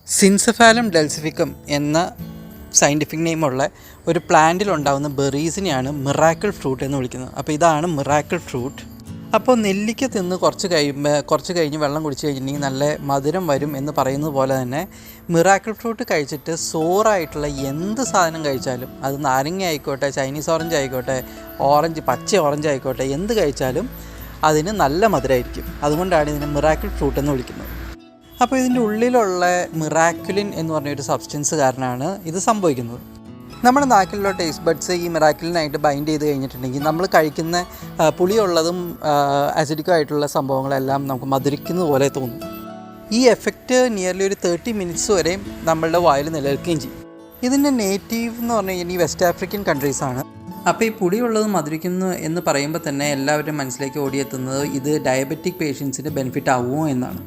സിൻസഫാലം ഡെൽസിഫിക്കം എന്ന സയൻറ്റിഫിക് നെയിമുള്ള ഒരു പ്ലാന്റിലുണ്ടാകുന്ന ബെറീസിനെയാണ് miracle fruit എന്ന് വിളിക്കുന്നത്. അപ്പോൾ ഇതാണ് മിറാക്കിൾ ഫ്രൂട്ട്. അപ്പോൾ നെല്ലിക്ക തിന്ന് കുറച്ച് കഴിഞ്ഞ് വെള്ളം കുടിച്ച് കഴിഞ്ഞിട്ടുണ്ടെങ്കിൽ നല്ല മധുരം വരും എന്ന് പറയുന്നത് പോലെ തന്നെ മിറാക്കിൾ ഫ്രൂട്ട് കഴിച്ചിട്ട് സോറായിട്ടുള്ള എന്ത് സാധനം കഴിച്ചാലും, അത് നാരങ്ങ ആയിക്കോട്ടെ, ചൈനീസ് ഓറഞ്ച് ആയിക്കോട്ടെ, പച്ച ഓറഞ്ച് ആയിക്കോട്ടെ, എന്ത് കഴിച്ചാലും അതിന് നല്ല മധുരമായിരിക്കും. അതുകൊണ്ടാണ് ഇതിനെ മിറാക്കിൾ ഫ്രൂട്ട് എന്ന് വിളിക്കുന്നത്. അപ്പോൾ ഇതിൻ്റെ ഉള്ളിലുള്ള മിറാക്കുലിൻ എന്ന് പറഞ്ഞൊരു സബ്സ്റ്റൻസ് കാരണമാണ് ഇത് സംഭവിക്കുന്നത്. നമ്മുടെ നാക്കിലുള്ള ടേസ്റ്റ് ബഡ്സ് ഈ മിറാക്കുലിനായിട്ട് ബൈൻഡ് ചെയ്ത് കഴിഞ്ഞിട്ടുണ്ടെങ്കിൽ നമ്മൾ കഴിക്കുന്ന പുളിയുള്ളതും ആസിഡിക്കും ആയിട്ടുള്ള സംഭവങ്ങളെല്ലാം നമുക്ക് മധുരിക്കുന്നത് പോലെ തോന്നും. ഈ എഫക്റ്റ് നിയർലി ഒരു 30 മിനിറ്റ്സ് വരെയും നമ്മളുടെ വായിൽ നിലനിൽക്കുകയും ചെയ്യും. ഇതിൻ്റെ നേറ്റീവ് എന്ന് പറഞ്ഞു കഴിഞ്ഞാൽ ഈ വെസ്റ്റ് ആഫ്രിക്കൻ കൺട്രീസാണ്. അപ്പോൾ ഈ പുളിയുള്ളത് മധുരിക്കുന്നു എന്ന് പറയുമ്പോൾ തന്നെ എല്ലാവരും മനസ്സിലേക്ക് ഓടിയെത്തുന്നത് ഇത് ഡയബറ്റിക് പേഷ്യൻസിന് ബെനിഫിറ്റ് ആവുമോ എന്നാണ്.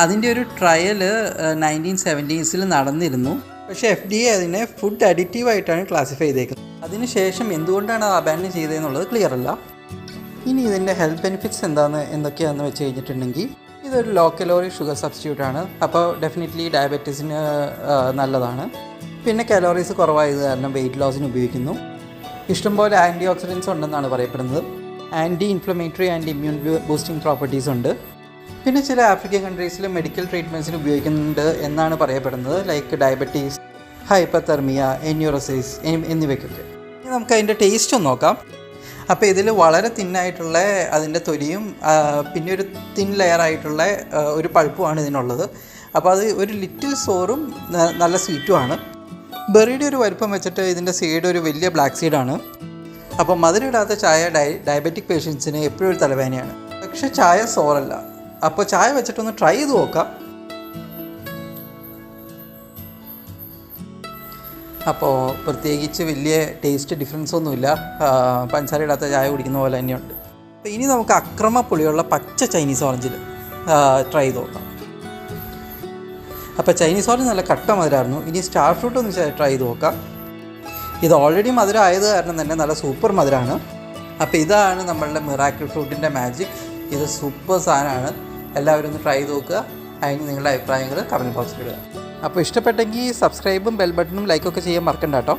അതിൻ്റെ ഒരു ട്രയൽ 1970s നടന്നിരുന്നു. പക്ഷേ FDA അതിനെ ഫുഡ് അഡിറ്റീവായിട്ടാണ് ക്ലാസിഫൈ ചെയ്തേക്കുന്നത്. അതിനുശേഷം എന്തുകൊണ്ടാണ് അത് അബാൻഡൻ ചെയ്തതെന്നുള്ളത് ക്ലിയർ അല്ല. ഇനി ഇതിൻ്റെ ഹെൽത്ത് ബെനിഫിറ്റ്സ് എന്തൊക്കെയാണെന്ന് വെച്ച് കഴിഞ്ഞിട്ടുണ്ടെങ്കിൽ ഇതൊരു ലോ കലോറി ഷുഗർ സബ്സ്റ്റിറ്റ്യൂട്ടാണ്. അപ്പോൾ ഡെഫിനറ്റ്ലി ഡയബറ്റീസിന് നല്ലതാണ്. പിന്നെ കലോറീസ് കുറവായത് കാരണം വെയിറ്റ് ലോസിന് ഉപയോഗിക്കുന്നു. ഇഷ്ടംപോലെ ആൻറ്റി ഓക്സിഡൻസ് ഉണ്ടെന്നാണ് പറയപ്പെടുന്നത്. Anti inflammatory and immune boosting properties ഉണ്ട്. പിന്നെ ചില ആഫ്രിക്കൻ കൺട്രീസിൽ മെഡിക്കൽ ട്രീറ്റ്മെൻറ്റ്സിന് ഉപയോഗിക്കുന്നുണ്ട് എന്നാണ് പറയപ്പെടുന്നത്, ലൈക്ക് ഡയബറ്റീസ്, ഹൈപ്പർതെർമിയ, എന്യൂറോസിസ് എന്നിവയ്ക്കൊക്കെ. ഇനി നമുക്ക് അതിൻ്റെ ടേസ്റ്റ് ഒന്ന് നോക്കാം. അപ്പോൾ ഇതിൽ വളരെ തിന്നായിട്ടുള്ള അതിൻ്റെ തൊലിയും പിന്നെ ഒരു തിൻ ലെയറായിട്ടുള്ള ഒരു പൾപ്പുമാണ് ഇതിനുള്ളത്. അപ്പോൾ അത് ഒരു ലിറ്റിൽ സോറും നല്ല സ്വീറ്റുമാണ്. ബെറിയുടെ ഒരു വലുപ്പം വെച്ചിട്ട് ഇതിൻ്റെ സീഡ് ഒരു വലിയ ബ്ലാക്ക് സീഡാണ്. അപ്പോൾ മധുരമിടാത്ത ചായ ഡയബറ്റിക് പേഷ്യൻസിന് എപ്പോഴും ഒരു തലവേദനയാണ്. പക്ഷേ ചായ സോറല്ല. അപ്പോൾ ചായ വെച്ചിട്ടൊന്ന് ട്രൈ ചെയ്ത് നോക്കാം. അപ്പോൾ പ്രത്യേകിച്ച് വലിയ ടേസ്റ്റ് ഡിഫറൻസ് ഒന്നുമില്ല, പഞ്ചസാര ഇടാത്ത ചായ കുടിക്കുന്ന പോലെ തന്നെയുണ്ട്. അപ്പോൾ ഇനി നമുക്ക് അക്രമ പുളിയുള്ള പച്ച ചൈനീസ് ഓറഞ്ചിൽ ട്രൈ ചെയ്ത് നോക്കാം. അപ്പോൾ ചൈനീസ് ഓറഞ്ച് നല്ല കട്ട മധുരമായിരുന്നു. ഇനി സ്റ്റാർ ഫ്രൂട്ട് ഒന്ന് ട്രൈ ചെയ്ത് നോക്കാം. ഇത് ഓൾറെഡി മധുരം ആയത് കാരണം തന്നെ നല്ല സൂപ്പർ മധുരമാണ്. അപ്പോൾ ഇതാണ് നമ്മളുടെ മിറാക്കിൾ ഫ്രൂട്ടിൻ്റെ മാജിക്. ഇത് സൂപ്പർ സാധനമാണ്. എല്ലാവരും ഒന്ന് ട്രൈ ചെയ്ത് നോക്കുക. അതിന് നിങ്ങളുടെ അഭിപ്രായങ്ങൾ കമൻറ്റ് ബോക്സിൽ ഇടുക. അപ്പോൾ ഇഷ്ടപ്പെട്ടെങ്കിൽ സബ്സ്ക്രൈബും ബെൽ ബട്ടണും ലൈക്കൊക്കെ ചെയ്യാൻ മറക്കണ്ട കേട്ടോ.